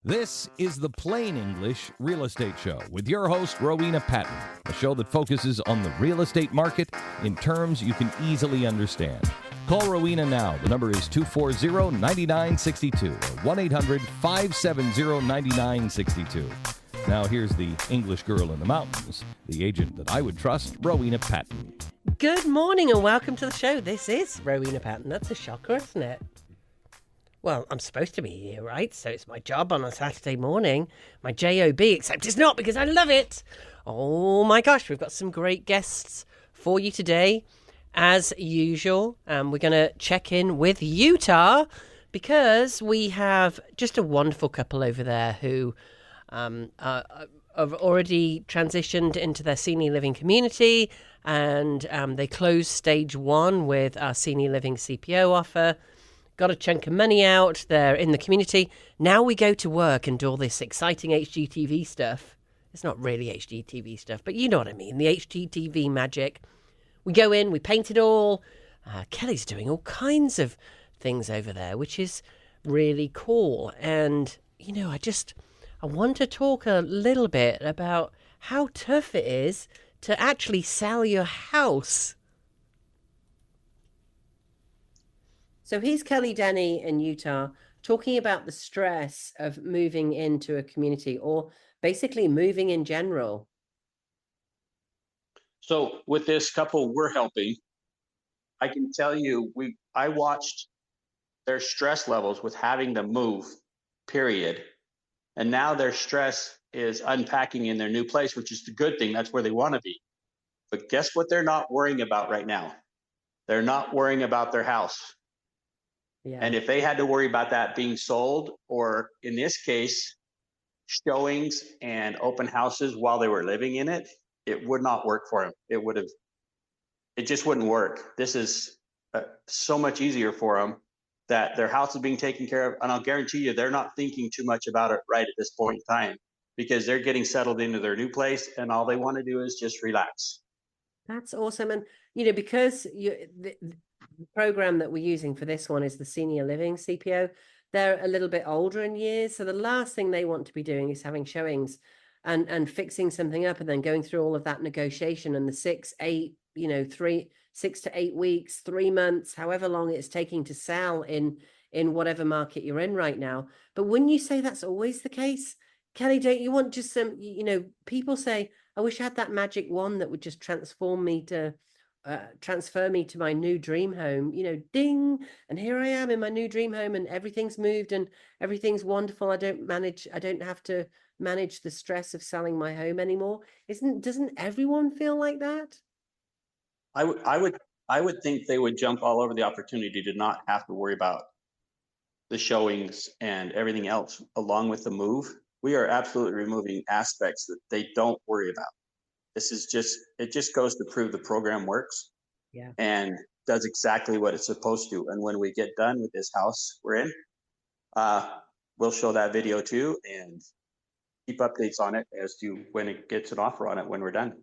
This is the Plain English Real Estate Show with your host, Rowena Patton, a show that focuses on the real estate market in terms you can easily understand. Call Rowena now. The number is 240-9962 or 1-800-570-9962. Now here's the English girl in the mountains, the agent that I would trust, Rowena Patton. Good morning and welcome to the show. This is Rowena Patton. That's a shocker, isn't it? Well, I'm supposed to be here, right? So it's my job on a Saturday morning, my job, except it's not because I love it. Oh my gosh, we've got some great guests for you today. As usual, we're going to check in with Utah because we have just a wonderful couple over there who have already transitioned into their senior living community, and they closed stage 1 with our senior living CPO offer. Got a chunk of money out there in the community. Now we go to work and do all this exciting HGTV stuff. It's not really HGTV stuff, but you know what I mean, the HGTV magic. We go in, we paint it all. Kelly's doing all kinds of things over there, which is really cool. And, you know, I want to talk a little bit about how tough it is to actually sell your house. So here's Kelly Denny in Utah talking about the stress of moving into a community, or basically moving in general. So with this couple we're helping, I can tell you, I watched their stress levels with having to move, period. And now their stress is unpacking in their new place, which is the good thing. That's where they want to be. But guess what they're not worrying about right now? They're not worrying about their house. Yeah. And if they had to worry about that being sold, or in this case, showings and open houses while they were living in it, it would not work for them. It just wouldn't work. This is so much easier for them that their house is being taken care of. And I'll guarantee you, they're not thinking too much about it right at this point in time, because they're getting settled into their new place and all they want to do is just relax. That's awesome. And, you know, because the program that we're using for this one is the senior living CPO, they're a little bit older in years. So the last thing they want to be doing is having showings and fixing something up and then going through all of that negotiation and the 6 to 8 weeks, 3 months, however long it's taking to sell in whatever market you're in right now. But wouldn't you say that's always the case? Kelly, don't you want just some, people say, I wish I had that magic wand that would just transfer me to my new dream home, ding. And here I am in my new dream home and everything's moved and everything's wonderful. I don't have to manage the stress of selling my home anymore. Doesn't everyone feel like that? I would think they would jump all over the opportunity to not have to worry about the showings and everything else along with the move. We are absolutely removing aspects that they don't worry about. It just goes to prove the program works, and does exactly what it's supposed to. And when we get done with this house we're in, we'll show that video too and keep updates on it as to when it gets an offer on it when we're done.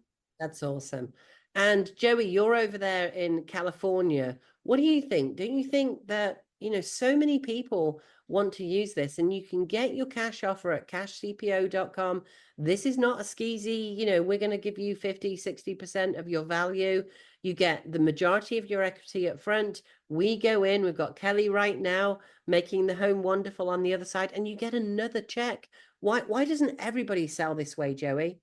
That's awesome. And Joey, you're over there in California. What do you think? Don't you think that, so many people want to use this, and you can get your cash offer at cashcpo.com. This is not a skeezy, we're going to give you 50-60% of your value. You get the majority of your equity up front. We go in, we've got Kelly right now making the home wonderful on the other side, and you get another check. Why doesn't everybody sell this way, Joey?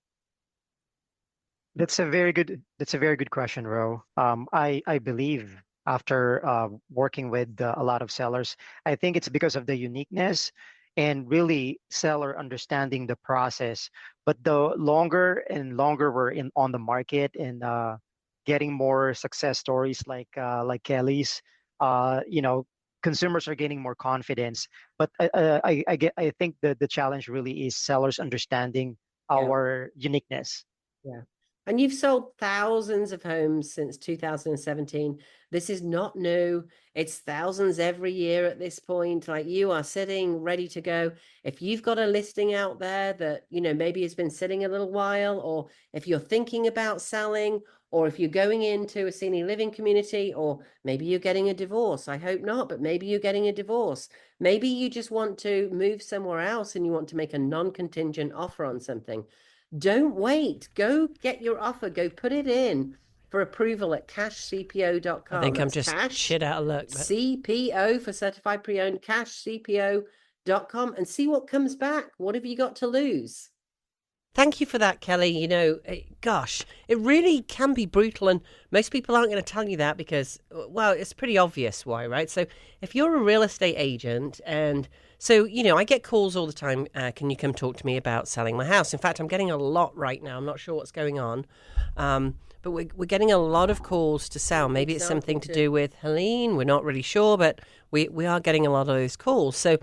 That's a very good question, Ro. I believe after working with a lot of sellers, I think it's because of the uniqueness and really seller understanding the process. But the longer and longer we're on the market and getting more success stories like Kelly's, consumers are gaining more confidence. But I think the challenge really is sellers understanding our uniqueness. Yeah. And you've sold thousands of homes since 2017. This is not new. It's thousands every year at this point. Like, you are sitting ready to go. If you've got a listing out there that, maybe has been sitting a little while, or if you're thinking about selling, or if you're going into a senior living community, or maybe you're getting a divorce. I hope not, but maybe you're getting a divorce. Maybe you just want to move somewhere else and you want to make a non-contingent offer on something. Don't wait. Go get your offer. Go put it in for approval at cashcpo.com. I think I'm That's just shit out of luck. But... CPO for certified pre-owned, cashcpo.com, and see what comes back. What have you got to lose? Thank you for that, Kelly. You know, gosh, it really can be brutal, and most people aren't going to tell you that because, well, it's pretty obvious why, right? So if you're a real estate agent, and so, you know, I get calls all the time, can you come talk to me about selling my house? In fact, I'm getting a lot right now. I'm not sure what's going on, but we're getting a lot of calls to sell. Maybe it's something to do with Helene. We're not really sure, but we are getting a lot of those calls. So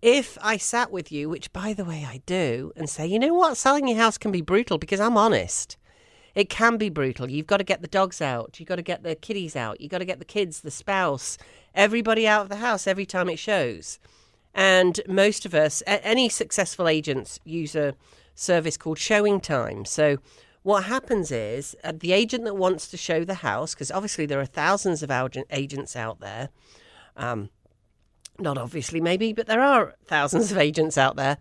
if I sat with you, which, by the way, I do, and say, you know what, selling your house can be brutal, because I'm honest. It can be brutal. You've got to get the dogs out. You've got to get the kiddies out. You've got to get the kids, the spouse, everybody out of the house every time it shows. And most of us, any successful agents, use a service called showing time. So what happens is the agent that wants to show the house, because obviously there are thousands of agents out there, not obviously maybe, but there are thousands of agents out there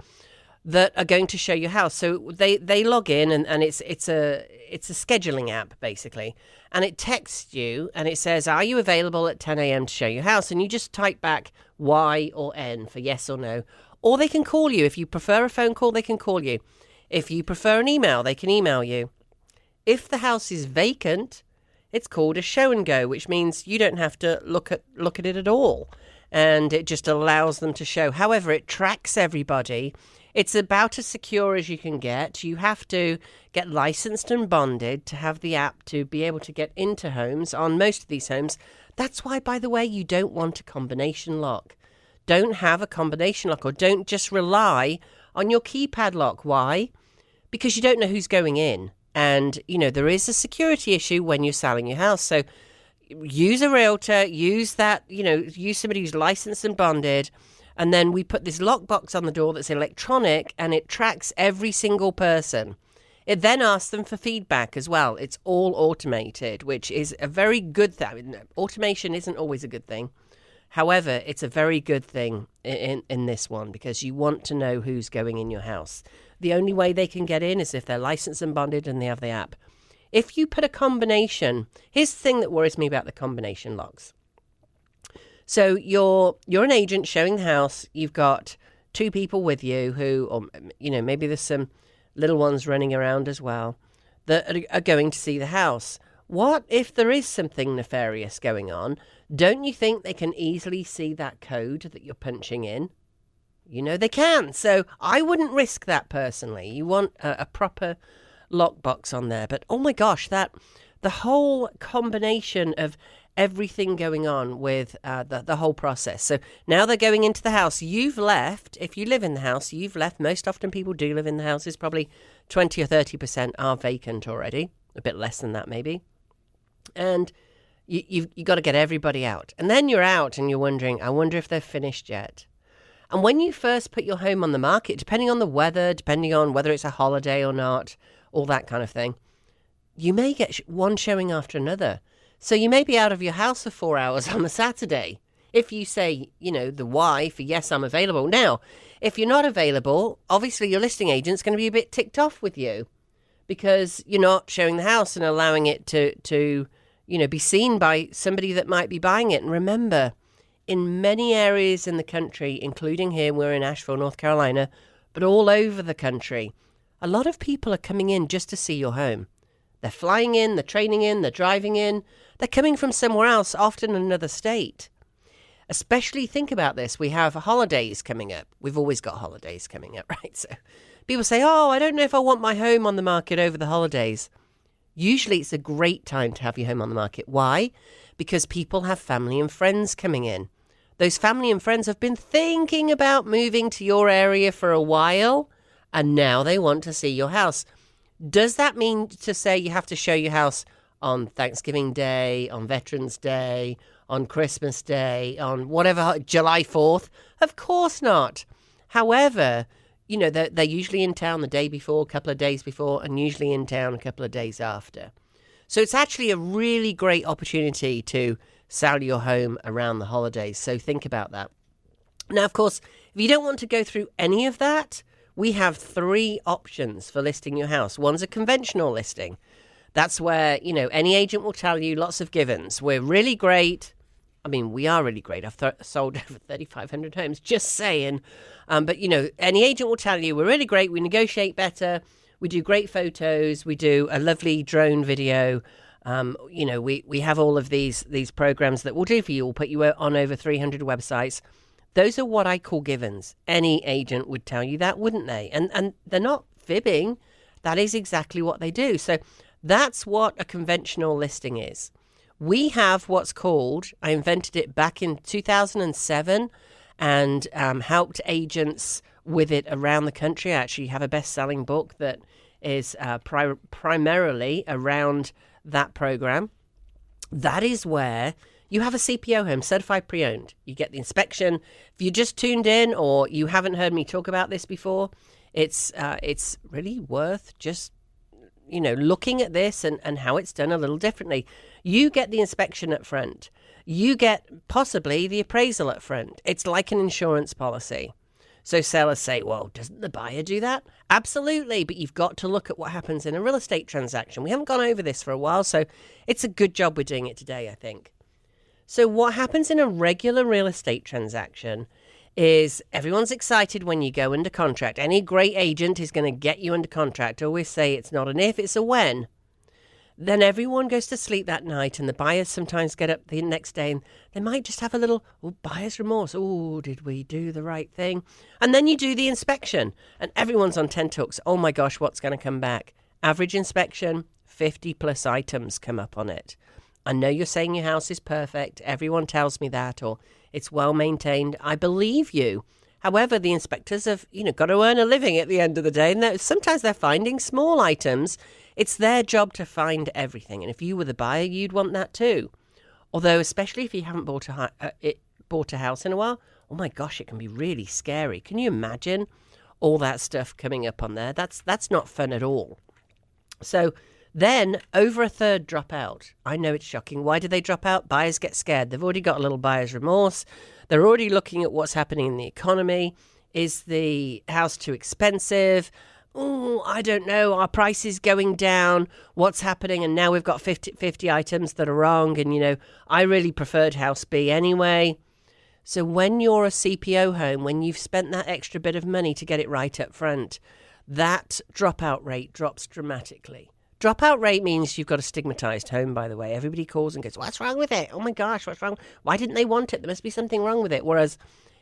that are going to show your house. So they log in, and it's a scheduling app basically, and it texts you and it says, are you available at 10 a.m. to show your house? And you just type back Y or N for yes or no. Or they can call you. If you prefer a phone call, they can call you. If you prefer an email, they can email you. If the house is vacant, it's called a show and go, which means you don't have to look at it at all. And it just allows them to show. However, it tracks everybody. It's about as secure as you can get. You have to get licensed and bonded to have the app to be able to get into homes on most of these homes. That's why, by the way, you don't want a combination lock. Don't have a combination lock, or don't just rely on your keypad lock. Why? Because you don't know who's going in. And, you know, there is a security issue when you're selling your house. So use a realtor, use somebody who's licensed and bonded, and then we put this lockbox on the door that's electronic, and it tracks every single person. It then asks them for feedback as well. It's all automated, which is a very good thing. I mean, automation isn't always a good thing. However, it's a very good thing in this one, because you want to know who's going in your house. The only way they can get in is if they're licensed and bonded and they have the app. If you put a combination, here's the thing that worries me about the combination locks. So you're an agent showing the house. You've got two people with you who, or, you know, maybe there's some little ones running around as well that are going to see the house. What if there is something nefarious going on? Don't you think they can easily see that code that you're punching in? You know they can. So I wouldn't risk that personally. You want a proper lockbox on there. But oh my gosh, the whole combination of everything going on with the whole process. So now they're going into the house. You've left. If you live in the house, you've left. Most often people do live in the houses. Probably 20 or 30% are vacant already. A bit less than that maybe. And you've got to get everybody out. And then you're out and you're wondering, I wonder if they're finished yet. And when you first put your home on the market, depending on the weather, depending on whether it's a holiday or not, all that kind of thing, you may get one showing after another. So you may be out of your house for 4 hours on a Saturday. If you say, you know, the Y for yes, I'm available. Now, if you're not available, obviously your listing agent's going to be a bit ticked off with you because you're not showing the house and allowing it to be seen by somebody that might be buying it. And remember, in many areas in the country, including here, we're in Asheville, North Carolina, but all over the country, a lot of people are coming in just to see your home. They're flying in, they're training in, they're driving in. They're coming from somewhere else, often another state. Especially think about this. We have holidays coming up. We've always got holidays coming up, right? So people say, oh, I don't know if I want my home on the market over the holidays. Usually it's a great time to have your home on the market. Why? Because people have family and friends coming in. Those family and friends have been thinking about moving to your area for a while, and now they want to see your house. Does that mean to say you have to show your house on Thanksgiving Day, on Veterans Day, on Christmas Day, on whatever, July 4th? Of course not. However, they're usually in town the day before, a couple of days before, and usually in town a couple of days after. So it's actually a really great opportunity to sell your home around the holidays. So think about that. Now, of course, if you don't want to go through any of that, we have 3 options for listing your house. One's a conventional listing. That's where, any agent will tell you lots of givens. We're really great. I mean, we are really great. I've sold over 3,500 homes, just saying. But, any agent will tell you we're really great. We negotiate better. We do great photos. We do a lovely drone video. We have all of these programs that we'll do for you. We'll put you on over 300 websites. Those are what I call givens. Any agent would tell you that, wouldn't they? And they're not fibbing. That is exactly what they do. So that's what a conventional listing is. We have what's called, I invented it back in 2007 and helped agents with it around the country. I actually have a best-selling book that is primarily around that program. That is where you have a CPO home, certified pre-owned. You get the inspection. If you just tuned in or you haven't heard me talk about this before, it's really worth just looking at this and how it's done a little differently. You get the inspection up front. You get possibly the appraisal up front. It's like an insurance policy. So sellers say, well, doesn't the buyer do that? Absolutely, but you've got to look at what happens in a real estate transaction. We haven't gone over this for a while, so it's a good job we're doing it today, I think. So what happens in a regular real estate transaction is everyone's excited when you go under contract. Any great agent is going to get you under contract. I always say it's not an if, it's a when. Then everyone goes to sleep that night and the buyers sometimes get up the next day and they might just have a little buyer's remorse. Oh, did we do the right thing? And then you do the inspection and everyone's on tenterhooks. Oh my gosh, what's going to come back? Average inspection, 50 plus items come up on it. I know you're saying your house is perfect. Everyone tells me that, or it's well maintained. I believe you. However, the inspectors have, got to earn a living at the end of the day. And sometimes they're finding small items. It's their job to find everything. And if you were the buyer, you'd want that too. Although, especially if you haven't bought a house in a while, oh my gosh, it can be really scary. Can you imagine all that stuff coming up on there? That's not fun at all. So then over a third drop out. I know it's shocking. Why do they drop out? Buyers get scared. They've already got a little buyer's remorse. They're already looking at what's happening in the economy. Is the house too expensive? Oh, I don't know. Our price is going down. What's happening? And now we've got 50 items that are wrong. And, I really preferred house B anyway. So when you're a CPO home, when you've spent that extra bit of money to get it right up front, that dropout rate drops dramatically. Dropout rate means you've got a stigmatized home, by the way. Everybody calls and goes, what's wrong with it? Oh my gosh, what's wrong? Why didn't they want it? There must be something wrong with it. Whereas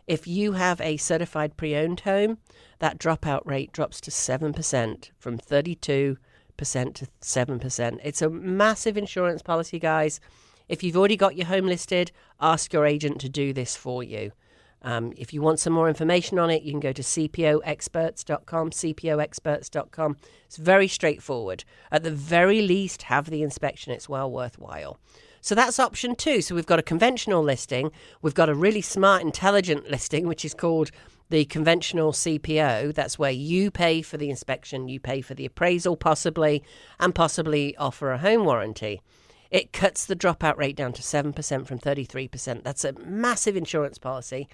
if you have a certified pre-owned home, that dropout rate drops to 7% from 32% to 7%. It's a massive insurance policy, guys. If you've already got your home listed, ask your agent to do this for you. If you want some more information on it, you can go to cpoexperts.com, cpoexperts.com. It's very straightforward. At the very least, have the inspection. It's well worthwhile. So that's option 2. So we've got a conventional listing. We've got a really smart, intelligent listing, which is called the conventional CPO. That's where you pay for the inspection, you pay for the appraisal possibly, and possibly offer a home warranty. It cuts the dropout rate down to 7% from 33%. That's a massive insurance policy.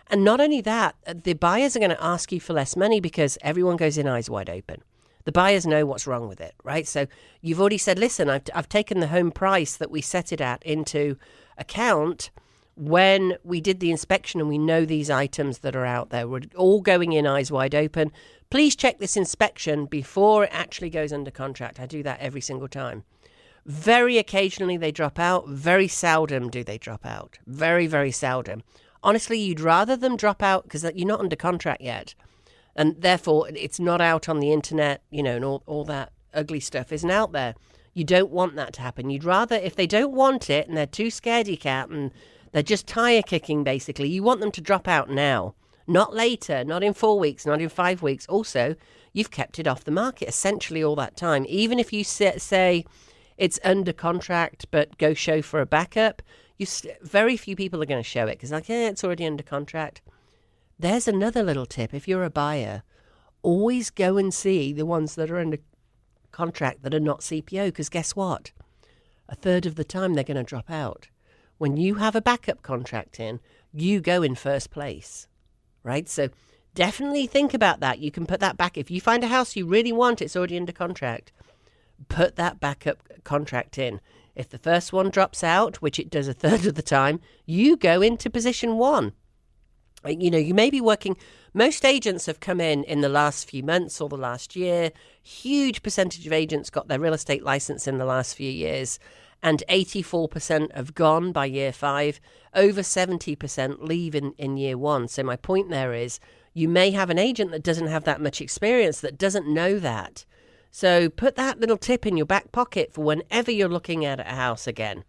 And not only that, the buyers are going to ask you for less money because everyone goes in eyes wide open. The buyers know what's wrong with it, right? So you've already said, listen, I've taken the home price that we set it at into account when we did the inspection and we know these items that are out there. We're all going in eyes wide open. Please check this inspection before it actually goes under contract. I do that every single time. Very occasionally they drop out. Very seldom do they drop out. Very, very seldom. Honestly, you'd rather them drop out because you're not under contract yet. And therefore, it's not out on the internet, and all that ugly stuff isn't out there. You don't want that to happen. You'd rather, if they don't want it and they're too scaredy cat and they're just tire kicking, basically, you want them to drop out now. Not later, not in 4 weeks, not in 5 weeks. Also, you've kept it off the market essentially all that time. Even if you say it's under contract, but go show for a backup, very few people are going to show it because it's already under contract. There's another little tip. If you're a buyer, always go and see the ones that are under contract that are not CPO, because guess what? a third of the time they're going to drop out. When you have a backup contract in, you go in first place, right? So definitely think about that. You can put that back. If you find a house you really want, it's already under contract, put that backup contract in. If the first one drops out, which it does a third of the time, you go into position one. You know, you may be working. Most agents have come in the last few months or the last year. Huge percentage of agents got their real estate license in the last few years, and 84% have gone by year 5. Over 70% leave in year 1. So my point there is, you may have an agent that doesn't have that much experience, that doesn't know that. So put that little tip in your back pocket for whenever you're looking at a house again.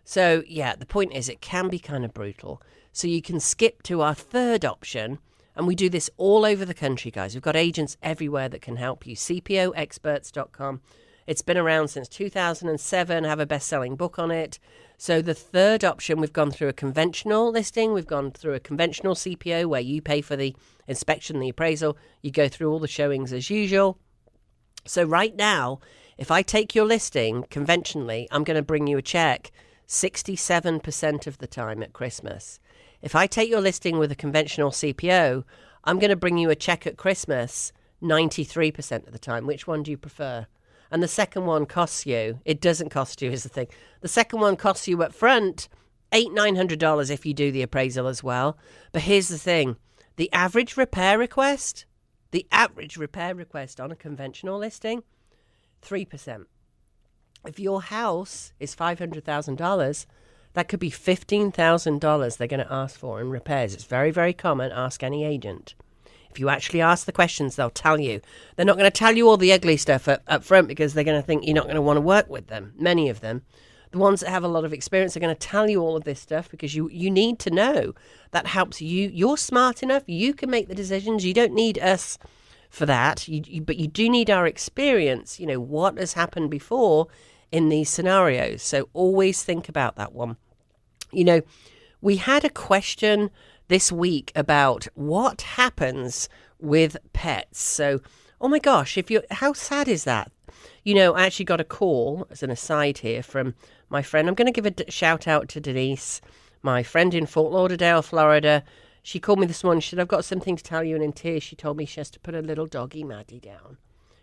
So yeah, the point is, it can be kind of brutal. So you can skip to our third option, and we do this all over the country, guys. We've got agents everywhere that can help you. CPOexperts.com. It's been around since 2007. I have a best-selling book on it. So the third option, we've gone through a conventional listing. We've gone through a conventional CPO where you pay for the inspection, the appraisal. You go through all the showings as usual. So right now, if I take your listing conventionally, I'm going to bring you a check 67% of the time at Christmas. If I take your listing with a conventional CPO, I'm going to bring you a check at Christmas 93% of the time. Which one do you prefer? And the second one costs you. It doesn't cost you is the thing. The second one costs you up front $800-900 if you do the appraisal as well. But here's the thing. The average repair request on a conventional listing, 3%. If your house is $500,000, that could be $15,000 they're going to ask for in repairs. It's very, very common. Ask any agent. If you actually ask the questions, they'll tell you. They're not going to tell you all the ugly stuff up front because they're going to think you're not going to want to work with them. Many of them. The ones that have a lot of experience are going to tell you all of this stuff because you need to know. That helps you. You're smart enough. You can make the decisions. You don't need us for that. But you do need our experience. You know, what has happened before in these scenarios. So always think about that one. You know, we had a question this week about what happens with pets. So, oh my gosh, how sad is that? You know, I actually got a call as an aside here from my friend. I'm going to give a shout out to Denise, my friend in Fort Lauderdale, Florida. She called me this morning. She said, I've got something to tell you. And in tears, she told me she has to put a little doggy, Maddie, down.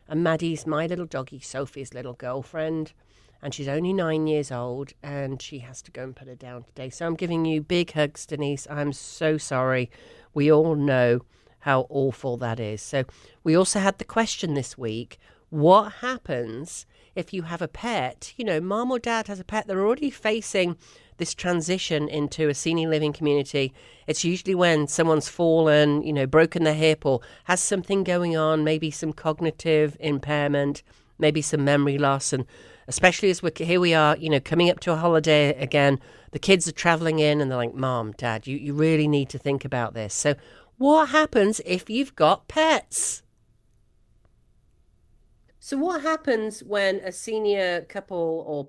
And Maddie's my little doggy, Sophie's little girlfriend. And she's only 9 years old, and she has to go and put her down today. So I'm giving you big hugs, Denise. I'm so sorry. We all know how awful that is. So we also had the question this week, what happens if you have a pet? You know, mom or dad has a pet. They're already facing this transition into a senior living community. It's usually when someone's fallen, you know, broken their hip or has something going on, maybe some cognitive impairment, maybe some memory loss. And especially as here we are, you know, coming up to a holiday again, the kids are traveling in and they're like, Mom, Dad, you really need to think about this. So what happens if you've got pets? So what happens when a senior couple or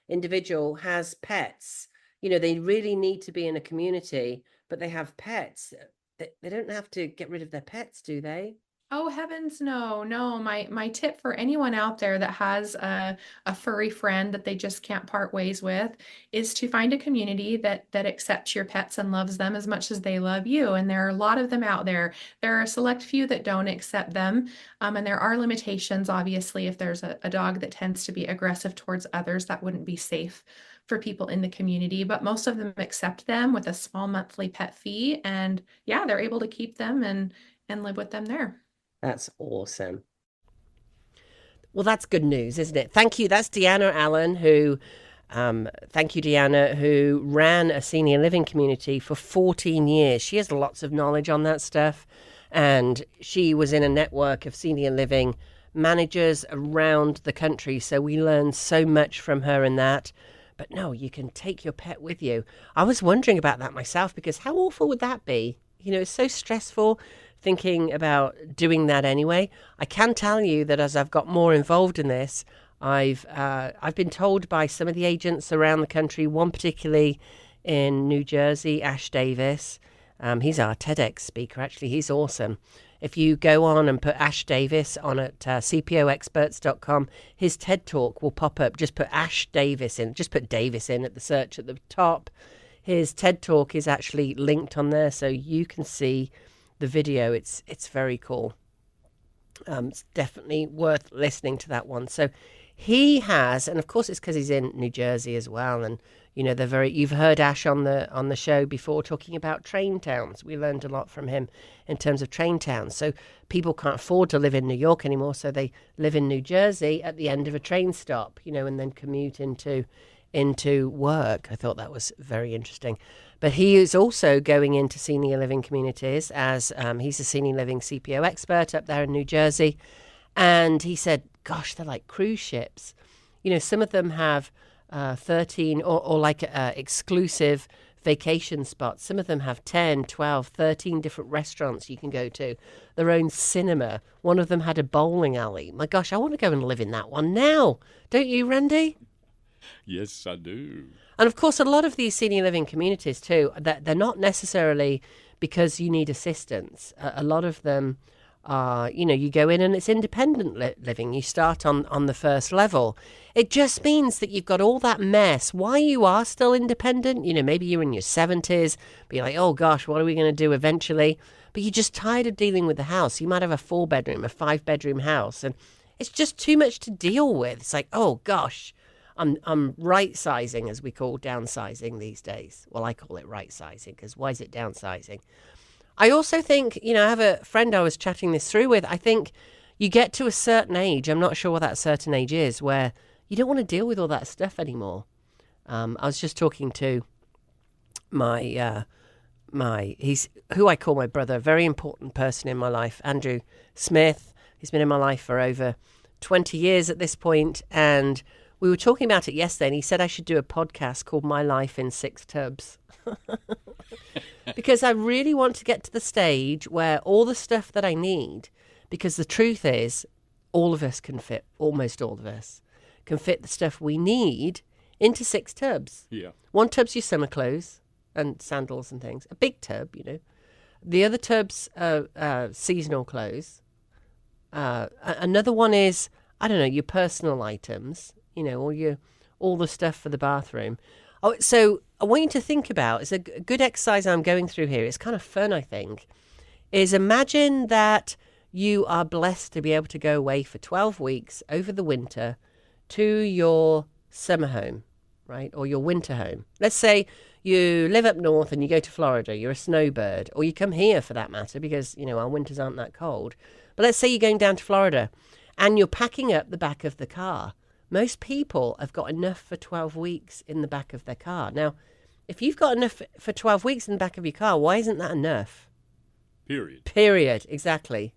individual has pets? You know, they really need to be in a community, but they have pets. They don't have to get rid of their pets, do they? Oh, heavens, no. My tip for anyone out there that has a furry friend that they just can't part ways with is to find a community that accepts your pets and loves them as much as they love you. And there are a lot of them out there. There are a select few that don't accept them. And there are limitations, obviously, if there's a dog that tends to be aggressive towards others, that wouldn't be safe for people in the community. But most of them accept them with a small monthly pet fee. And yeah, they're able to keep them and live with them there. That's awesome. Well, that's good news, isn't it? Thank you. That's Deanna Allen, who ran a senior living community for 14 years. She has lots of knowledge on that stuff. And she was in a network of senior living managers around the country. So we learned so much from her in that. But no, you can take your pet with you. I was wondering about that myself, because how awful would that be? You know, it's so stressful thinking about doing that anyway. I can tell you that as I've got more involved in this, I've been told by some of the agents around the country, one particularly in New Jersey, Ash Davis. He's our TEDx speaker, actually. He's awesome. If you go on and put Ash Davis on at cpoexperts.com, his TED Talk will pop up. Just put Ash Davis in. Just put Davis in at the search at the top. His TED Talk is actually linked on there, so you can see the video. It's very cool. It's definitely worth listening to that one. So he has, and of course it's because he's in New Jersey as well, and they're very. You've heard Ash on the show before talking about train towns. We learned a lot from him in terms of train towns. So people can't afford to live in New York anymore, so they live in New Jersey at the end of a train stop, and then commute into work. I thought that was very interesting. But he is also going into senior living communities as he's a senior living CPO expert up there in New Jersey, and he said, "Gosh, they're like cruise ships. Some of them have." 13 or like exclusive vacation spots. Some of them have 10, 12, 13 different restaurants you can go to, their own cinema. One of them had a bowling alley. My gosh, I want to go and live in that one now. Don't you, Randy? Yes, I do. And of course, a lot of these senior living communities too, they're not necessarily because you need assistance. A lot of them are, you go in and it's independent living. You start on the first level. It just means that you've got all that mess. Why you are still independent, maybe you're in your 70s, but you're like, oh gosh, what are we going to do eventually? But you're just tired of dealing with the house. You might have a 4-bedroom, a 5-bedroom house, and it's just too much to deal with. It's like, oh gosh, I'm right-sizing, as we call downsizing these days. Well, I call it right-sizing, because why is it downsizing? I also think, I have a friend I was chatting this through with. I think you get to a certain age, I'm not sure what that certain age is, where you don't want to deal with all that stuff anymore. I was just talking to he's who I call my brother, a very important person in my life, Andrew Smith. He's been in my life for over 20 years at this point, and we were talking about it yesterday, and he said I should do a podcast called My Life in 6 Tubs. Because I really want to get to the stage where all the stuff that I need, because the truth is, almost all of us can fit the stuff we need into 6 tubs. Yeah. 1 tub's your summer clothes and sandals and things. A big tub, The other tub's seasonal clothes. Another one is, I don't know, your personal items, all the stuff for the bathroom. Oh, so I want you to think about, it's a good exercise I'm going through here. It's kind of fun, I think, is imagine that you are blessed to be able to go away for 12 weeks over the winter to your summer home, right? Or your winter home. Let's say you live up north and you go to Florida, you're a snowbird, or you come here for that matter because, our winters aren't that cold. But let's say you're going down to Florida and you're packing up the back of the car. Most people have got enough for 12 weeks in the back of their car. Now, if you've got enough for 12 weeks in the back of your car, why isn't that enough? Period. Exactly.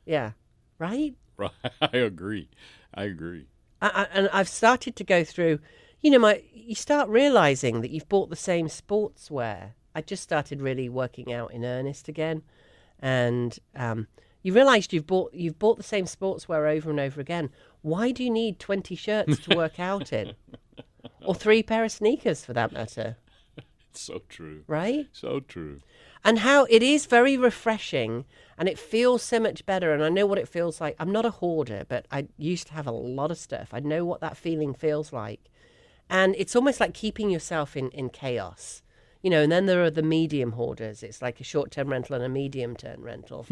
Yeah. Right? Right. I agree. And I've started to go through, you start realizing that you've bought the same sportswear. I just started really working out in earnest again. And you realize you've bought the same sportswear over and over again. Why do you need 20 shirts to work out in? Or 3 pair of sneakers, for that matter? It's so true. Right? So true. And how it is very refreshing, and it feels so much better. And I know what it feels like. I'm not a hoarder, but I used to have a lot of stuff. I know what that feeling feels like. And it's almost like keeping yourself in chaos. And then there are the medium hoarders. It's like a short-term rental and a medium-term rental.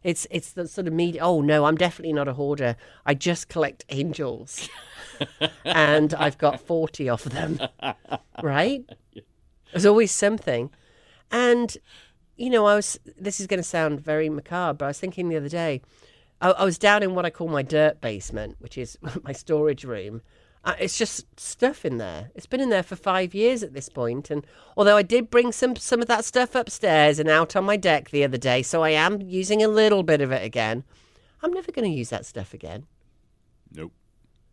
It's the sort of media. Oh no, I'm definitely not a hoarder. I just collect angels, and I've got 40 of them. Right? There's always something, and this is going to sound very macabre, but I was thinking the other day, I was down in what I call my dirt basement, which is my storage room. It's just stuff in there. It's been in there for 5 years at this point. And although I did bring some of that stuff upstairs and out on my deck the other day, so I am using a little bit of it again, I'm never going to use that stuff again. Nope.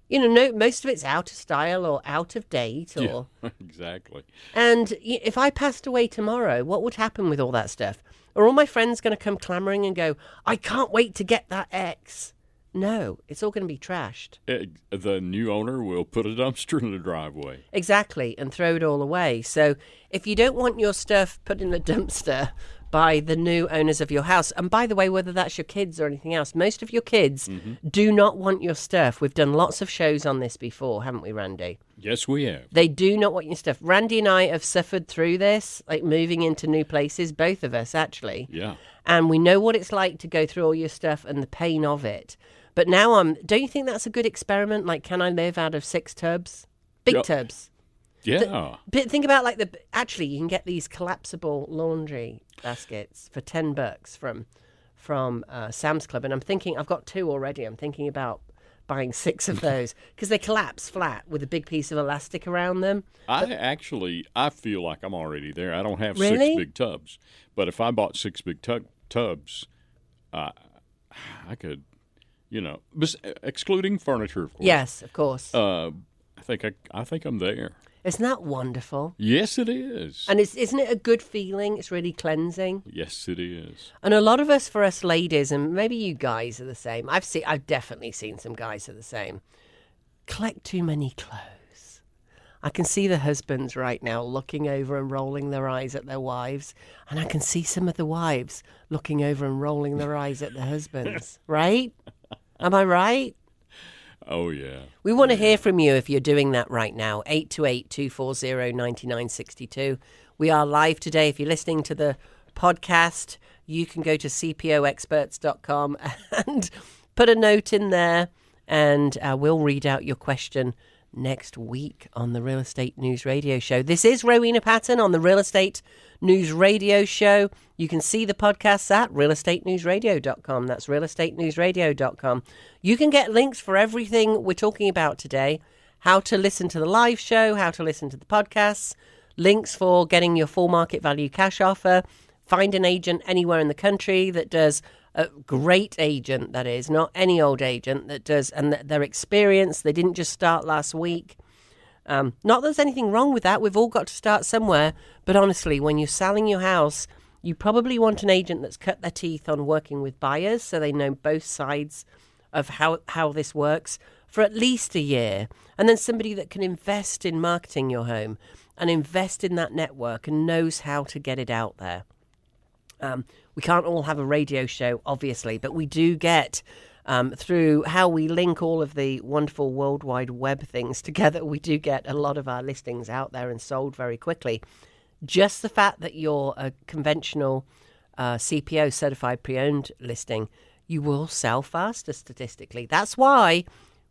No, most of it's out of style or out of date. Or yeah, exactly. And if I passed away tomorrow, what would happen with all that stuff? Are all my friends going to come clamoring and go, I can't wait to get that X? No, it's all going to be trashed. The new owner will put a dumpster in the driveway. Exactly, and throw it all away. So if you don't want your stuff put in a dumpster, by the new owners of your house. And by the way, whether that's your kids or anything else, most of your kids do not want your stuff. We've done lots of shows on this before, haven't we, Randy? Yes, we have. They do not want your stuff. Randy and I have suffered through this, like moving into new places, both of us, actually. Yeah. And we know what it's like to go through all your stuff and the pain of it. But now don't you think that's a good experiment? Like, can I live out of 6 tubs? Big tubs. Yeah. But think about actually you can get these collapsible laundry baskets for $10 from Sam's Club. And I'm thinking, I've got 2 already. I'm thinking about buying 6 of those because they collapse flat with a big piece of elastic around them. I feel like I'm already there. I don't have Really? 6 big tubs. But if I bought 6 big tubs, I could, excluding furniture, of course. Yes, of course. I think I'm there. Isn't that wonderful? Yes, it is. And isn't it a good feeling? It's really cleansing. Yes, it is. And a lot of us, for us ladies, and maybe you guys are the same. I've definitely seen some guys are the same. Collect too many clothes. I can see the husbands right now looking over and rolling their eyes at their wives, and I can see some of the wives looking over and rolling their eyes at their husbands. Right? Am I right? Oh, yeah. We want to hear from you if you're doing that right now. 828-240-9962. We are live today. If you're listening to the podcast, you can go to cpoexperts.com and put a note in there, and we'll read out your question next week on the Real Estate News Radio Show. This is Rowena Patton on the Real Estate News Radio Show. You can see the podcasts at realestatenewsradio.com. That's realestatenewsradio.com. You can get links for everything we're talking about today, how to listen to the live show, how to listen to the podcasts, links for getting your full market value cash offer, find an agent anywhere in the country that does a great agent, that is, not any old agent that does, and their experience. They didn't just start last week. Not that there's anything wrong with that. We've all got to start somewhere. But honestly, when you're selling your house, you probably want an agent that's cut their teeth on working with buyers so they know both sides of how this works for at least a year. And then somebody that can invest in marketing your home and invest in that network and knows how to get it out there. We can't all have a radio show, obviously, but we do get, through how we link all of the wonderful World Wide Web things together, we do get a lot of our listings out there and sold very quickly. Just the fact that you're a conventional CPO, certified pre-owned listing, you will sell faster statistically. That's why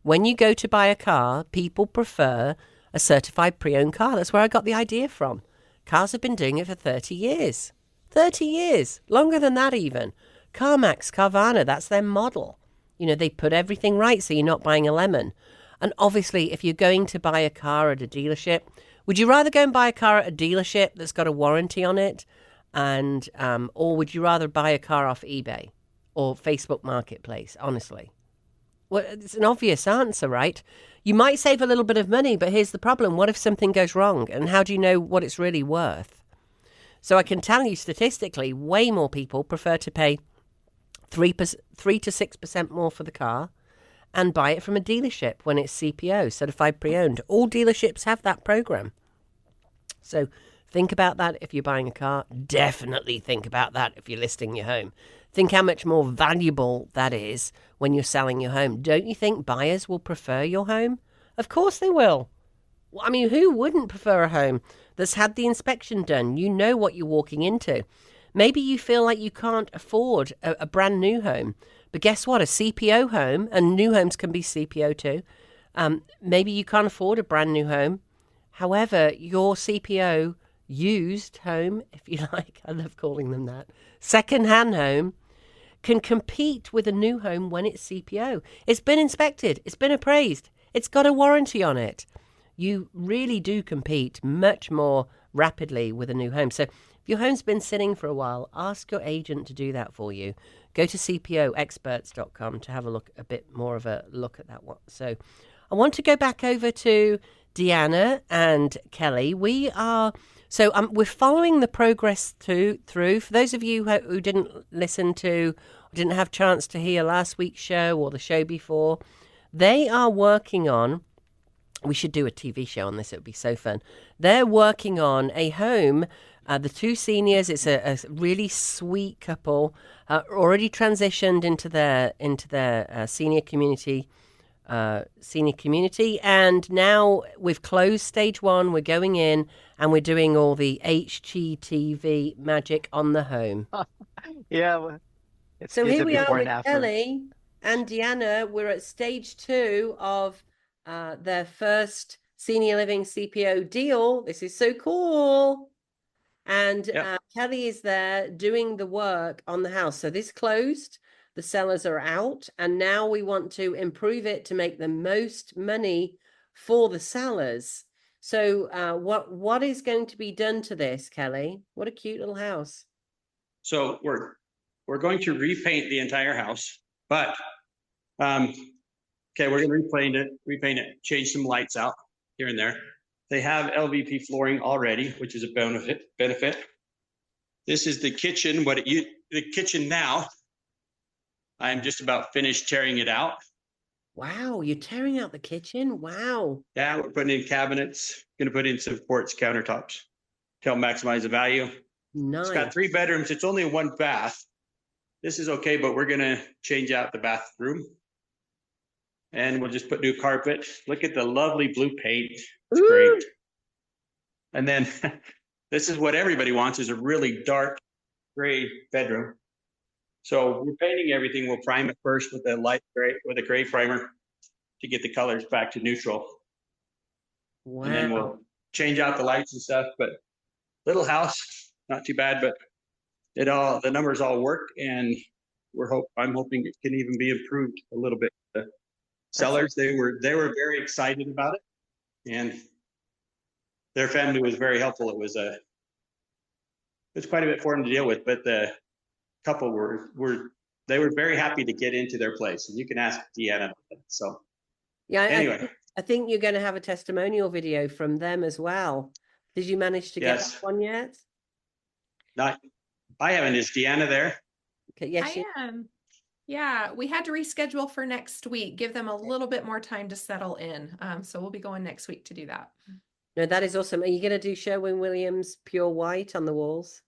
when you go to buy a car, people prefer a certified pre-owned car. That's where I got the idea from. Cars have been doing it for 30 years. 30 years, longer than that even. CarMax, Carvana, that's their model. They put everything right so you're not buying a lemon. And obviously, if you're going to buy a car at a dealership, would you rather go and buy a car at a dealership that's got a warranty on it, and or would you rather buy a car off eBay or Facebook Marketplace, honestly? Well, it's an obvious answer, right? You might save a little bit of money, but here's the problem. What if something goes wrong? And how do you know what it's really worth? So I can tell you statistically, way more people prefer to pay 3 to 6% more for the car and buy it from a dealership when it's CPO, certified pre-owned. All dealerships have that program. So think about that if you're buying a car. Definitely think about that if you're listing your home. Think how much more valuable that is when you're selling your home. Don't you think buyers will prefer your home? Of course they will. I mean, who wouldn't prefer a home that's had the inspection done? You know what you're walking into. Maybe you feel like you can't afford a brand new home. But guess what? A CPO home, and new homes can be CPO too. Maybe you can't afford a brand new home. However, your CPO used home, if you like, I love calling them that, second-hand home, can compete with a new home when it's CPO. It's been inspected. It's been appraised. It's got a warranty on it. You really do compete much more rapidly with a new home. So if your home's been sitting for a while, ask your agent to do that for you. Go to cpoexperts.com to have a bit more of a look at that one. So I want to go back over to Deanna and Kelly. We're following the progress through. For those of you who didn't listen to, or didn't have a chance to hear last week's show or the show before, they are working on, we should do a TV show on this. It would be so fun. They're working on a home The two seniors, it's a really sweet couple, already transitioned into their senior community, and now we've closed stage one. We're going in and we're doing all the HGTV magic on the home. Yeah, well, it's So here the we are before with and after. Kelly and Deanna. We're at stage two of their first senior living CPO deal. This is so cool. And Yep. Kelly is there doing the work on the house. So this closed, the sellers are out, and now we want to improve it to make the most money for the sellers. So what is going to be done to this, Kelly? What a cute little house. So we're going to repaint the entire house, but okay, we're going to repaint it, change some lights out here and there. They have LVP flooring already, which is a benefit. This is the kitchen. The kitchen now. I'm just about finished tearing it out. Wow, you're tearing out the kitchen? Wow. Yeah, we're putting in cabinets. Going to put in some quartz countertops to help maximize the value. Nice. It's got 3 bedrooms. It's only 1 bath. This is okay, but we're going to change out the bathroom. And we'll just put new carpet. Look at the lovely blue paint. It's Ooh. great. And then this is what everybody wants, is a really dark gray bedroom. So we're painting everything. We'll prime it first with a light gray, with a gray primer to get the colors back to neutral. Wow. And then we'll change out the lights and stuff. But little house, not too bad, but the numbers all work, and I'm hoping it can even be improved a little bit. The sellers, they were very excited about it, and their family was very helpful. It was quite a bit for them to deal with, but the couple were very happy to get into their place, and you can ask Deanna. So yeah, anyway, I think you're going to have a testimonial video from them as well. Did you manage to get that one yet? I haven't. Is Deanna there? Okay, yes, I am. Yeah, we had to reschedule for next week, give them a little bit more time to settle in. So we'll be going next week to do that. No, that is awesome. Are you going to do Sherwin-Williams pure white on the walls?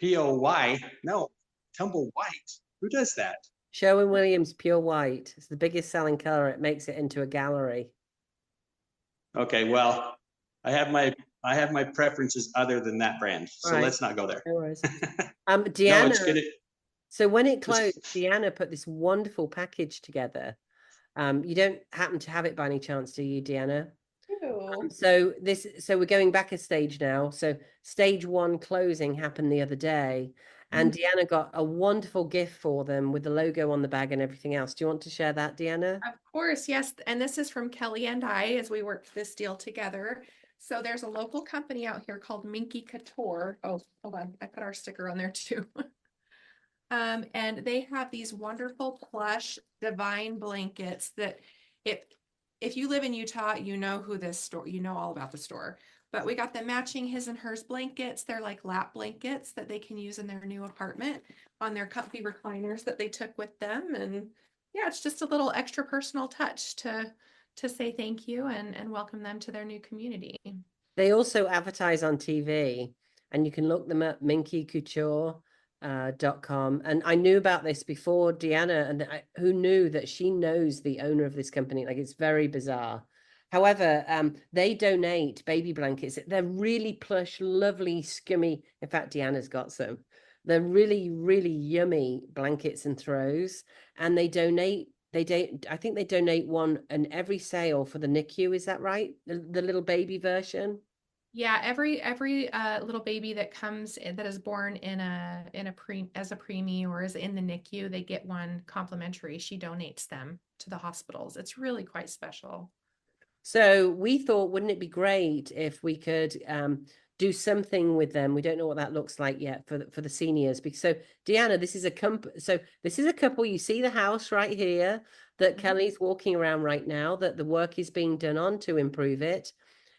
POY? No, tumble white. Who does that? Sherwin-Williams pure white. It's the biggest selling color. It makes it into a gallery. Okay, well, I have my preferences other than that brand, so let's not go there. No worries. Deanna. No, it's gonna... So when it closed, Deanna put this wonderful package together. You don't happen to have it by any chance, do you, Deanna? So we're going back a stage now. So stage one closing happened the other day, and Deanna got a wonderful gift for them with the logo on the bag and everything else. Do you want to share that, Deanna? Of course, yes. And this is from Kelly and I as we worked this deal together. So there's a local company out here called Minky Couture. Oh, hold on. I put our sticker on there too. And they have these wonderful plush divine blankets that if you live in Utah, you know who this store, you know all about the store. But we got the matching his and hers blankets. They're like lap blankets that they can use in their new apartment on their comfy recliners that they took with them. And yeah, it's just a little extra personal touch to say thank you and welcome them to their new community. They also advertise on TV, and you can look them up, minkycouture.com. And I knew about this before Deanna, and who knew that she knows the owner of this company. Like, it's very bizarre. However, they donate baby blankets. They're really plush, lovely, scummy. In fact, Deanna's got some. They're really, really yummy blankets and throws. And they donate. I think they donate one in every sale for the NICU. Is that right? The little baby version. Yeah, every little baby that comes in, that is born as a preemie or is in the NICU, they get one complimentary. She donates them to the hospitals. It's really quite special. So we thought, wouldn't it be great if we could do something with them? We don't know what that looks like yet for the seniors. Because so Deanna, this is a couple. You see the house right here that Kelly's walking around right now, that the work is being done on to improve it.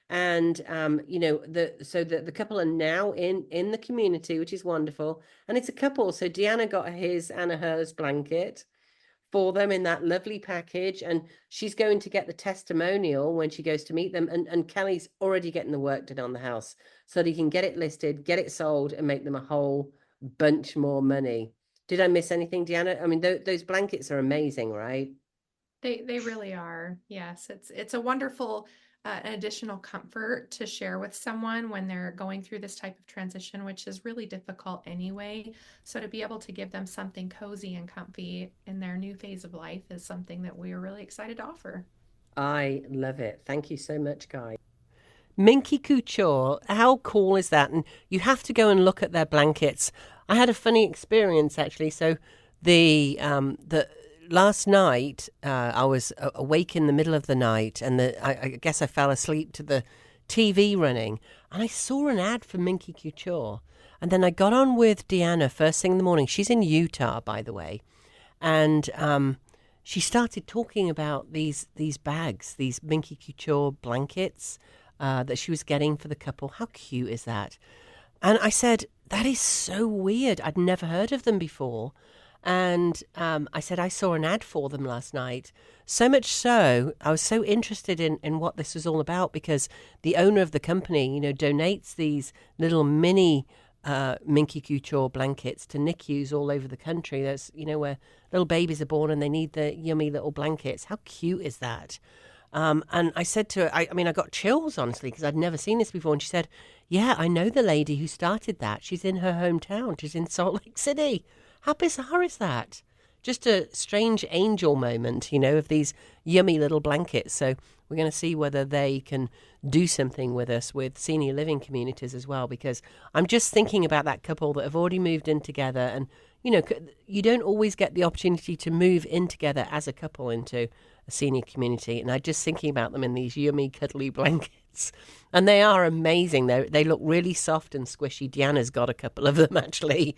And the couple are now in the community, which is wonderful. And it's a couple. So Deanna got his and hers blanket for them in that lovely package. And she's going to get the testimonial when she goes to meet them. And Kelly's already getting the work done on the house so that he can get it listed, get it sold, and make them a whole bunch more money. Did I miss anything, Deanna? I mean, those blankets are amazing, right? They really are. Yes, it's a wonderful an additional comfort to share with someone when they're going through this type of transition, which is really difficult anyway. So to be able to give them something cozy and comfy in their new phase of life is something that we are really excited to offer. I love it. Thank you so much, guys. Minky Couture, how cool is that? And you have to go and look at their blankets. I had a funny experience actually. So the last night I was awake in the middle of the night, and I guess I fell asleep to the TV running, and I saw an ad for Minky Couture. And then I got on with Deanna first thing in the morning. She's in Utah, by the way, and she started talking about these bags, these Minky Couture blankets that she was getting for the couple. How cute is that? And I said, that is so weird. I'd never heard of them before. And I said, I saw an ad for them last night. So much so, I was so interested in what this was all about, because the owner of the company, donates these little mini Minky Couture blankets to NICUs all over the country. That's, where little babies are born and they need the yummy little blankets. How cute is that? And I said to her, I got chills, honestly, because I'd never seen this before. And she said, yeah, I know the lady who started that. She's in her hometown. She's in Salt Lake City. How bizarre is that? Just a strange angel moment, of these yummy little blankets. So we're going to see whether they can do something with us with senior living communities as well, because I'm just thinking about that couple that have already moved in together. And, you don't always get the opportunity to move in together as a couple into a senior community. And I'm just thinking about them in these yummy, cuddly blankets. And they are amazing. They look really soft and squishy. Deanna's got a couple of them, actually.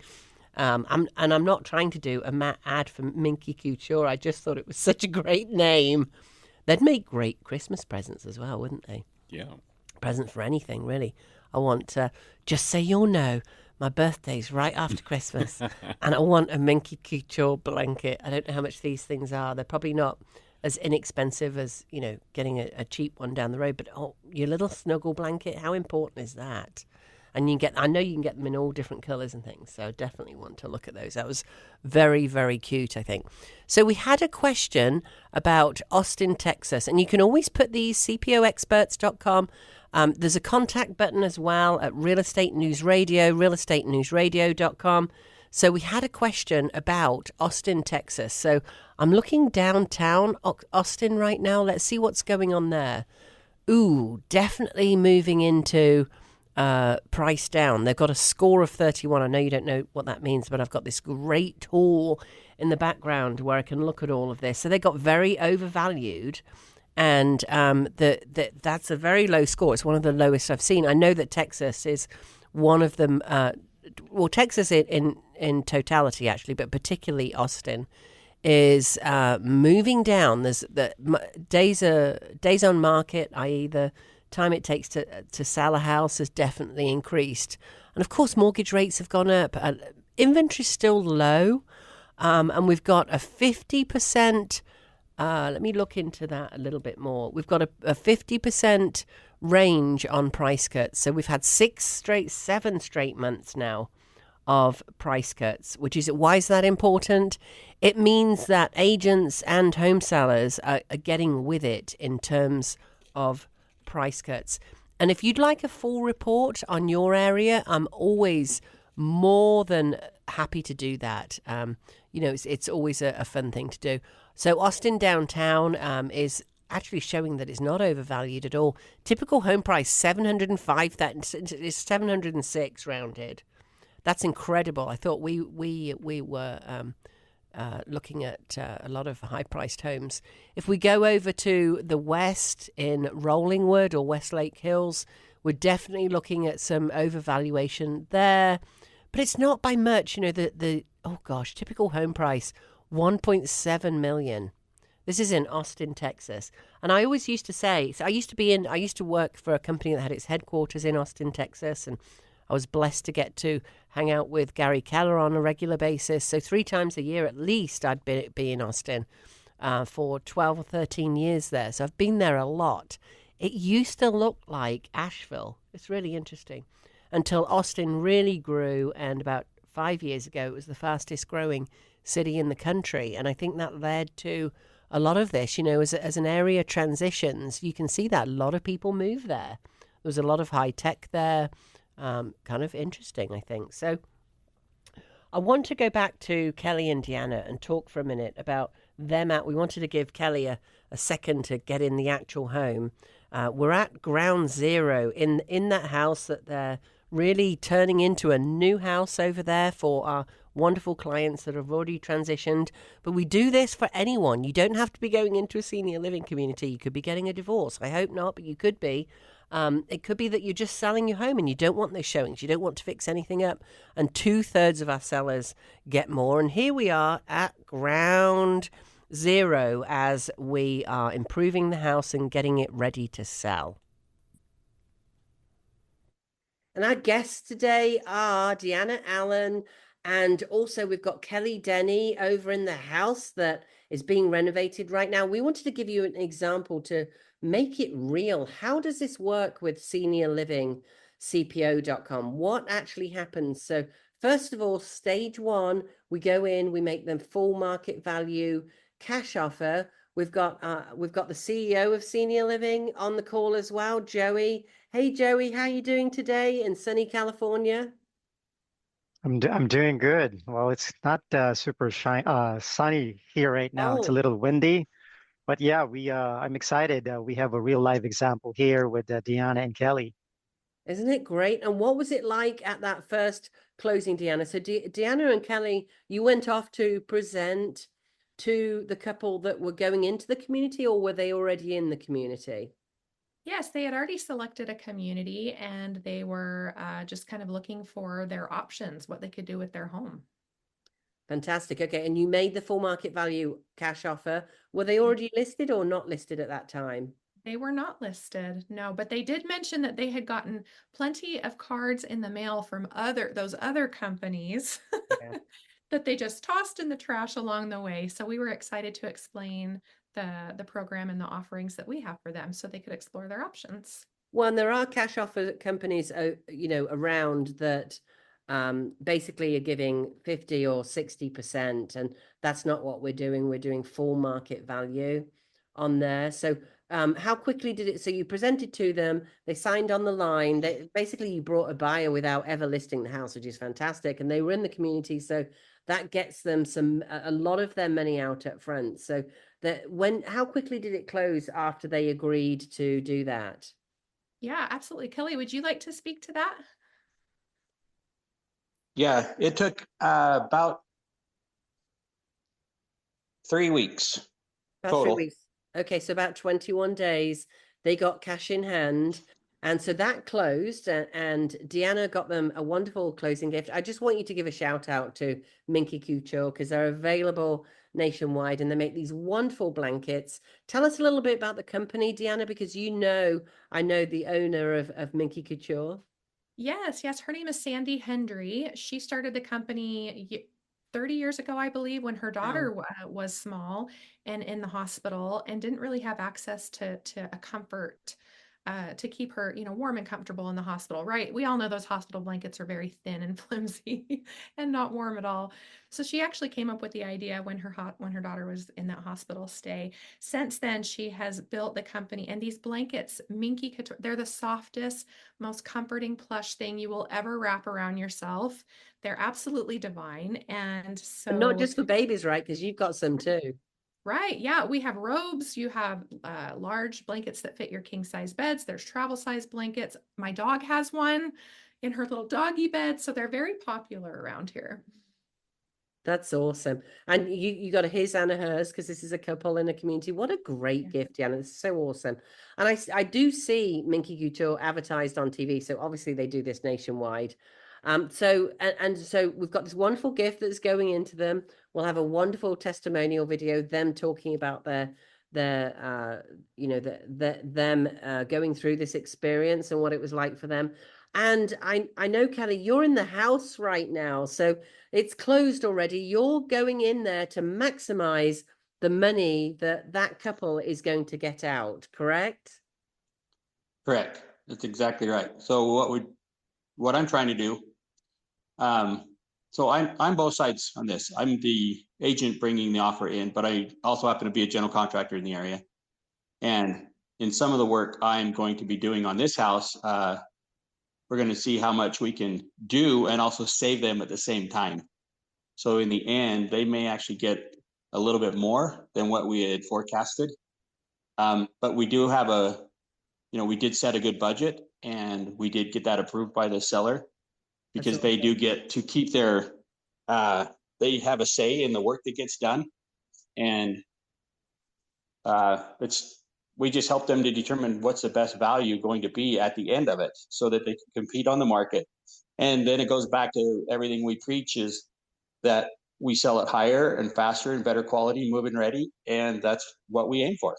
I'm not trying to do a ad for Minky Couture. I just thought it was such a great name. They'd make great Christmas presents as well, wouldn't they? Yeah. Present for anything, really. I want just so you'll know, my birthday's right after Christmas, and I want a Minky Couture blanket. I don't know how much these things are. They're probably not as inexpensive as, getting a cheap one down the road. But, your little snuggle blanket, how important is that? And I know you can get them in all different colours and things, so I definitely want to look at those. That was very, very cute, I think. So we had a question about Austin, Texas, and you can always put these, cpoexperts.com. There's a contact button as well at Real Estate News Radio, realestatenewsradio.com. So we had a question about Austin, Texas. So I'm looking downtown Austin right now. Let's see what's going on there. Ooh, definitely moving into price down. They've got a score of 31. I know you don't know what that means, but I've got this great tool in the background where I can look at all of this. So they got very overvalued, and that's a very low score. It's one of the lowest I've seen. I know that Texas is one of them. Texas in totality, actually, but particularly Austin is moving down. There's the days on market, i.e. the time it takes to sell a house, has definitely increased. And of course, mortgage rates have gone up. Inventory's still low. And we've got a 50%, let me look into that a little bit more. We've got a 50% range on price cuts. So we've had 7 straight months now of price cuts, why is that important? It means that agents and home sellers are getting with it in terms of price cuts. And if you'd like a full report on your area, I'm always more than happy to do that. It's always a fun thing to do. So Austin downtown is actually showing that it's not overvalued at all. Typical home price $705. That is $706 rounded. That's incredible. I thought we were looking at a lot of high-priced homes. If we go over to the west in Rollingwood or Westlake Hills, we're definitely looking at some overvaluation there. But it's not by much. Typical home price, $1.7 million. This is in Austin, Texas. And I always used to say, I used to work for a company that had its headquarters in Austin, Texas, and I was blessed to get to hang out with Gary Keller on a regular basis. So 3 times a year at least I'd be in Austin for 12 or 13 years there. So I've been there a lot. It used to look like Asheville. It's really interesting. Until Austin really grew, and about 5 years ago, it was the fastest growing city in the country. And I think that led to a lot of this, as an area transitions, you can see that a lot of people move there. There was a lot of high tech there. Kind of interesting, I think. So I want to go back to Kelly and Deanna and talk for a minute about them we wanted to give Kelly a second to get in the actual home. We're at ground zero in that house that they're really turning into a new house over there for our wonderful clients that have already transitioned. But we do this for anyone. You don't have to be going into a senior living community. You could be getting a divorce. I hope not, but you could be. It could be that you're just selling your home and you don't want those showings. You don't want to fix anything up. And 2/3 of our sellers get more. And here we are at ground zero as we are improving the house and getting it ready to sell. And our guests today are Deanna Allen, and also we've got Kelly Denny over in the house that is being renovated right now. We wanted to give you an example to make it real. How does this work with seniorlivingcpo.com? What actually happens? So first of all, stage 1, we go in, we make them full market value cash offer. We've got the CEO of Senior Living on the call as well, Joey. Hey, Joey, how you doing today in sunny California? I'm doing good. Well, it's not super sunny here right now. It's a Oh, little windy, but yeah, I'm excited. We have a real live example here with Deanna and Kelly. isn't it great? And what was it like at that first closing, Deanna? So Deanna and Kelly, you went off to present to the couple that were going into the community, or were they already in the community? Yes, they had already selected a community and they were just kind of looking for their options, what they could do with their home. Fantastic. Okay. And you made the full market value cash offer. Were they already listed or not listed at that time? They were not listed, no, but they did mention that they had gotten plenty of cards in the mail from those other companies Yeah. that they just tossed in the trash along the way. So we were excited to explain the program and the offerings that we have for them so they could explore their options. Well, and there are cash offer companies, around that basically are giving 50 or 60%. And that's not what we're doing. We're doing full market value on there. So how quickly did it? So you presented to them, they signed on the line. Basically, you brought a buyer without ever listing the house, which is fantastic. And they were in the community. So that gets them a lot of their money out up front. So how quickly did it close after they agreed to do that? Yeah, absolutely. Kelly, would you like to speak to that? Yeah, it took about 3 weeks About total. 3 weeks. Okay, so about 21 days, they got cash in hand. And so that closed, and Deanna got them a wonderful closing gift. I just want you to give a shout out to Minky Couture because they're available nationwide and they make these wonderful blankets. Tell us a little bit about the company, Deanna, because I know the owner of Minky Couture. Yes. Her name is Sandy Hendry. She started the company 30 years ago, I believe, when her daughter was small and in the hospital and didn't really have access to a comfort to keep her, warm and comfortable in the hospital, right? We all know those hospital blankets are very thin and flimsy and not warm at all. So she actually came up with the idea when her daughter was in that hospital stay. Since then, she has built the company, and these blankets, Minky Couture, they're the softest, most comforting plush thing you will ever wrap around yourself. They're absolutely divine. And And not so just for babies, right? Because you've got some too. right. Yeah. We have robes. You have large blankets that fit your king size beds. There's travel size blankets. My dog has one in her little doggy bed. So they're very popular around here. That's awesome. And you got a his and a hers because this is a couple in a community. What a great gift, Deanna. This is so awesome. And I do see Minky Couture advertised on TV. So obviously they do this nationwide. So we've got this wonderful gift that's going into them. We'll have a wonderful testimonial video, them talking about them going through this experience and what it was like for them. And I know, Kelly, you're in the house right now, so it's closed already. You're going in there to maximize the money that that couple is going to get out, correct? Correct. That's exactly right. So what I'm trying to do, so I'm both sides on this. I'm the agent bringing the offer in, but I also happen to be a general contractor in the area. And in some of the work I'm going to be doing on this house, we're going to see how much we can do and also save them at the same time. So in the end, they may actually get a little bit more than what we had forecasted. But we do have we did set a good budget, and we did get that approved by the seller, because they do get to keep their, they have a say in the work that gets done. And we just help them to determine what's the best value going to be at the end of it, so that they can compete on the market. And then it goes back to everything we preach, is that we sell it higher and faster and better quality, move-in ready. And that's what we aim for.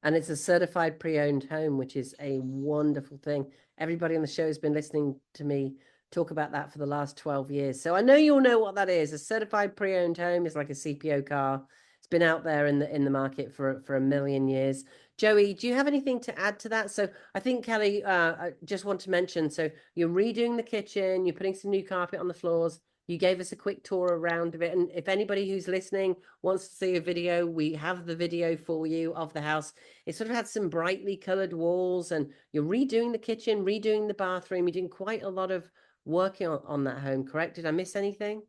And it's a certified pre-owned home, which is a wonderful thing. Everybody on the show has been listening to me talk about that for the last 12 years. So I know you'll know what that is. A certified pre-owned home is like a CPO car. It's been out there in the market for a million years. Joey, do you have anything to add to that? So I think, Kelly, I just want to mention, so you're redoing the kitchen, you're putting some new carpet on the floors. You gave us a quick tour around of it. And if anybody who's listening wants to see a video, we have the video for you of the house. It sort of had some brightly colored walls, and you're redoing the kitchen, redoing the bathroom. You're doing quite a lot of working on that home, correct? Did I miss anything?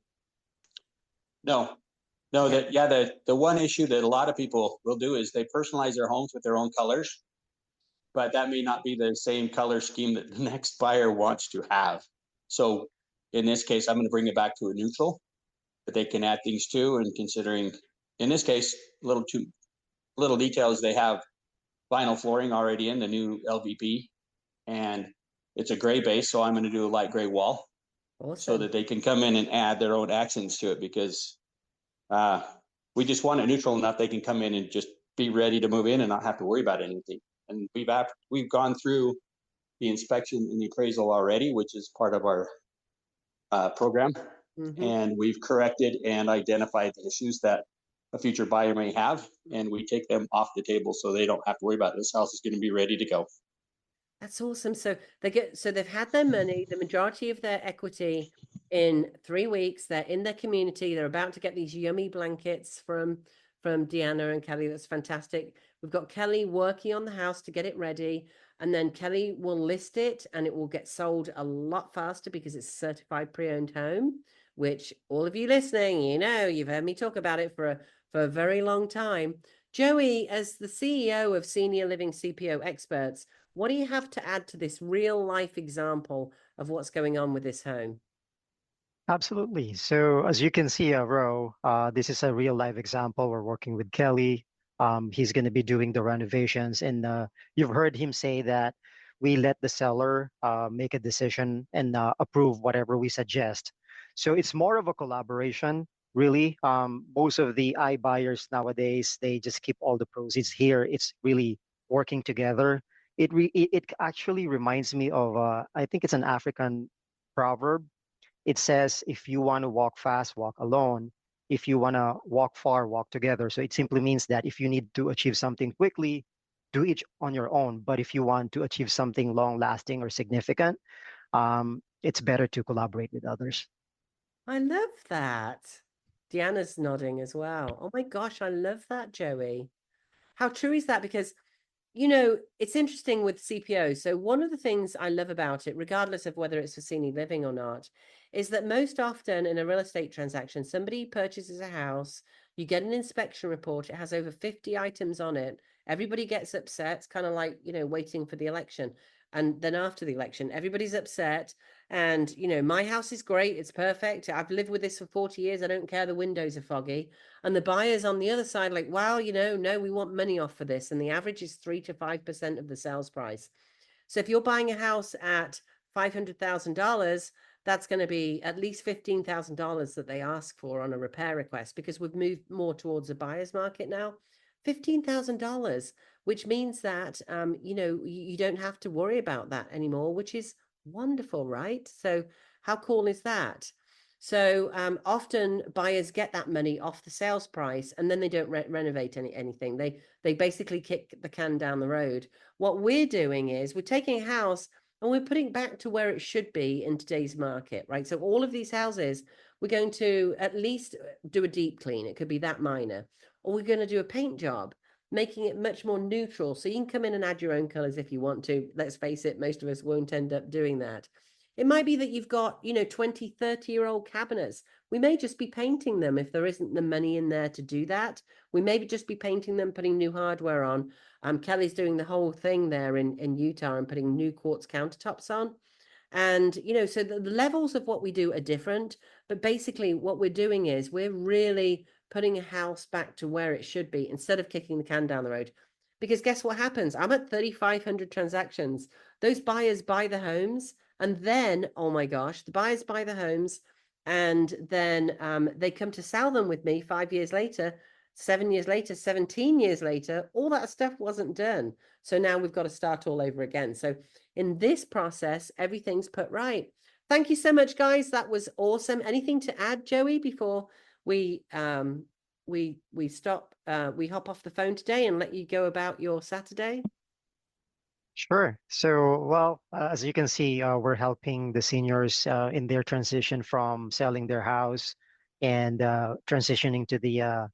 No, the one issue that a lot of people will do is they personalize their homes with their own colors, but that may not be the same color scheme that the next buyer wants to have. So in this case, I'm going to bring it back to a neutral that they can add things to. And considering, in this case, little details, they have vinyl flooring already in the new LVP, and it's a gray base. So I'm going to do a light gray wall. Awesome. So that they can come in and add their own accents to it, because we just want it neutral enough they can come in and just be ready to move in and not have to worry about anything. And we've gone through the inspection and the appraisal already, which is part of our program. Mm-hmm. And we've corrected and identified the issues that a future buyer may have, and we take them off the table so they don't have to worry about it. This house is going to be ready to go. That's awesome. So they've had their money, the majority of their equity, in 3 weeks. They're in their community. They're about to get these yummy blankets from Deanna and Kelly. That's fantastic. We've got Kelly working on the house to get it ready, and then Kelly will list it, and it will get sold a lot faster because it's a certified pre-owned home, which all of you listening, you've heard me talk about it for a very long time. Joey, as the CEO of Senior Living CPO Experts, what do you have to add to this real life example of what's going on with this home? Absolutely. So as you can see, Ro, this is a real life example. We're working with Kelly. He's going to be doing the renovations, and you've heard him say that we let the seller make a decision and approve whatever we suggest. So it's more of a collaboration, really. Most of the iBuyers nowadays, they just keep all the proceeds. Here, it's really working together. It actually reminds me of, I think it's an African proverb. It says, if you want to walk fast, walk alone. If you want to walk far, walk together. So it simply means that if you need to achieve something quickly, do it on your own. But if you want to achieve something long lasting or significant, it's better to collaborate with others. I love that. Deanna's nodding as well. Oh my gosh, I love that, Joey. How true is that? Because it's interesting with CPO. So one of the things I love about it, regardless of whether it's for senior living or not, is that most often in a real estate transaction, somebody purchases a house, you get an inspection report, it has over 50 items on it. Everybody gets upset. It's kind of like, waiting for the election. And then after the election, everybody's upset. And, my house is great. It's perfect. I've lived with this for 40 years. I don't care. The windows are foggy. And the buyers on the other side, like, wow, no, we want money off for this. And the average is 3 to 5% of the sales price. So if you're buying a house at $500,000, that's going to be at least $15,000 that they ask for on a repair request, because we've moved more towards a buyer's market now. $15,000, which means that, you don't have to worry about that anymore, which is Wonderful, right? So how cool is that? So often buyers get that money off the sales price, and then they don't renovate anything. They basically kick the can down the road. What we're doing is we're taking a house and we're putting it back to where it should be in today's market, right? So all of these houses, we're going to at least do a deep clean. It could be that minor, or we're going to do a paint job, making it much more neutral. So you can come in and add your own colors if you want to. Let's face it, most of us won't end up doing that. It might be that you've got, 20, 30-year-old cabinets. We may just be painting them if there isn't the money in there to do that. We may just be painting them, putting new hardware on. Kelly's doing the whole thing there in Utah and putting new quartz countertops on. And, so the levels of what we do are different. But basically what we're doing is we're really putting a house back to where it should be instead of kicking the can down the road. Because guess what happens? I'm at 3,500 transactions. Those buyers buy the homes. And then, oh my gosh, the buyers buy the homes, and then they come to sell them with me 5 years later, 7 years later, 17 years later. All that stuff wasn't done. So now we've got to start all over again. So in this process, everything's put right. Thank you so much, guys. That was awesome. Anything to add, Joey, before we stop, we hop off the phone today and let you go about your Saturday? Sure. So, well, as you can see, we're helping the seniors in their transition from selling their house and transitioning to the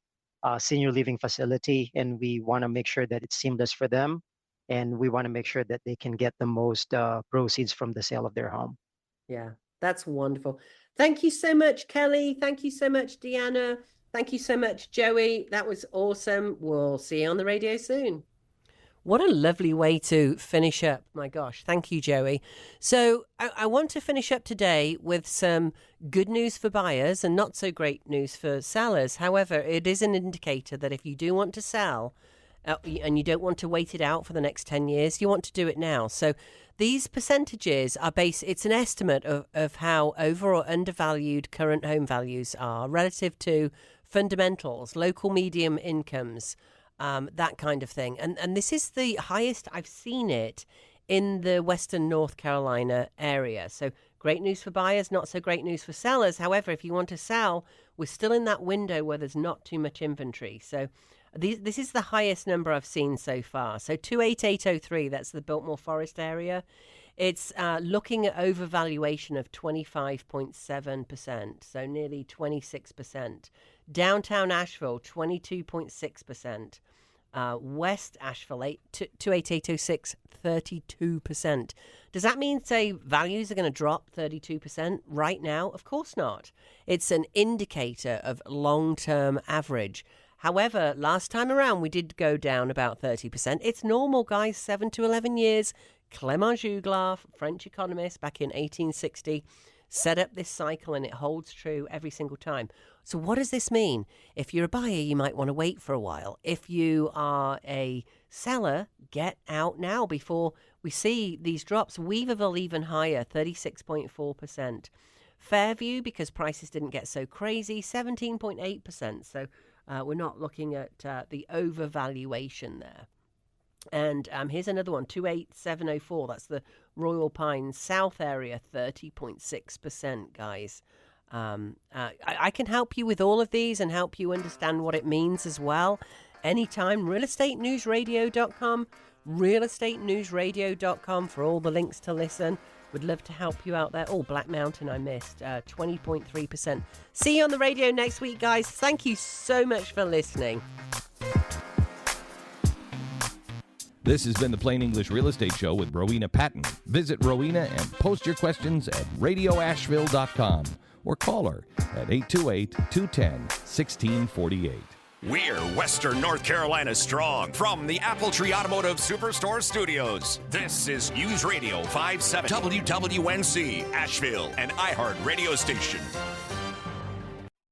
senior living facility. And we want to make sure that it's seamless for them. And we want to make sure that they can get the most proceeds from the sale of their home. Yeah, that's wonderful. Thank you so much, Kelly. Thank you so much, Deanna. Thank you so much, Joey. That was awesome. We'll see you on the radio soon. What a lovely way to finish up. My gosh. Thank you, Joey. So I want to finish up today with some good news for buyers and not so great news for sellers. However, it is an indicator that if you do want to sell and you don't want to wait it out for the next 10 years, you want to do it now. So these percentages are it's an estimate of how over or undervalued current home values are relative to fundamentals, local medium incomes, that kind of thing. And this is the highest I've seen it in the Western North Carolina area. So great news for buyers, not so great news for sellers. However, if you want to sell, we're still in that window where there's not too much inventory. So this is the highest number I've seen so far. So 28803, that's the Biltmore Forest area. It's looking at overvaluation of 25.7%, so nearly 26%. Downtown Asheville, 22.6%. West Asheville, 28806, 32%. Does that mean, say, values are going to drop 32% right now? Of course not. It's an indicator of long-term average. However, last time around, we did go down about 30%. It's normal, guys, 7 to 11 years. Clément Juglar, French economist, back in 1860, set up this cycle, and it holds true every single time. So what does this mean? If you're a buyer, you might want to wait for a while. If you are a seller, get out now before we see these drops. Weaverville even higher, 36.4%. Fairview, because prices didn't get so crazy, 17.8%. So we're not looking at the overvaluation there. And here's another one, 28704. That's the Royal Pines South area, 30.6%, guys. I can help you with all of these and help you understand what it means as well. Anytime, realestatenewsradio.com, realestatenewsradio.com for all the links to listen. Would love to help you out there. Oh, Black Mountain, I missed, 20.3%. See you on the radio next week, guys. Thank you so much for listening. This has been the Plain English Real Estate Show with Rowena Patton. Visit Rowena and post your questions at radioasheville.com or call her at 828-210-1648. We're Western North Carolina strong from the Apple Tree Automotive Superstore Studios. This is News Radio 57 WWNC, Asheville, an iHeart radio station.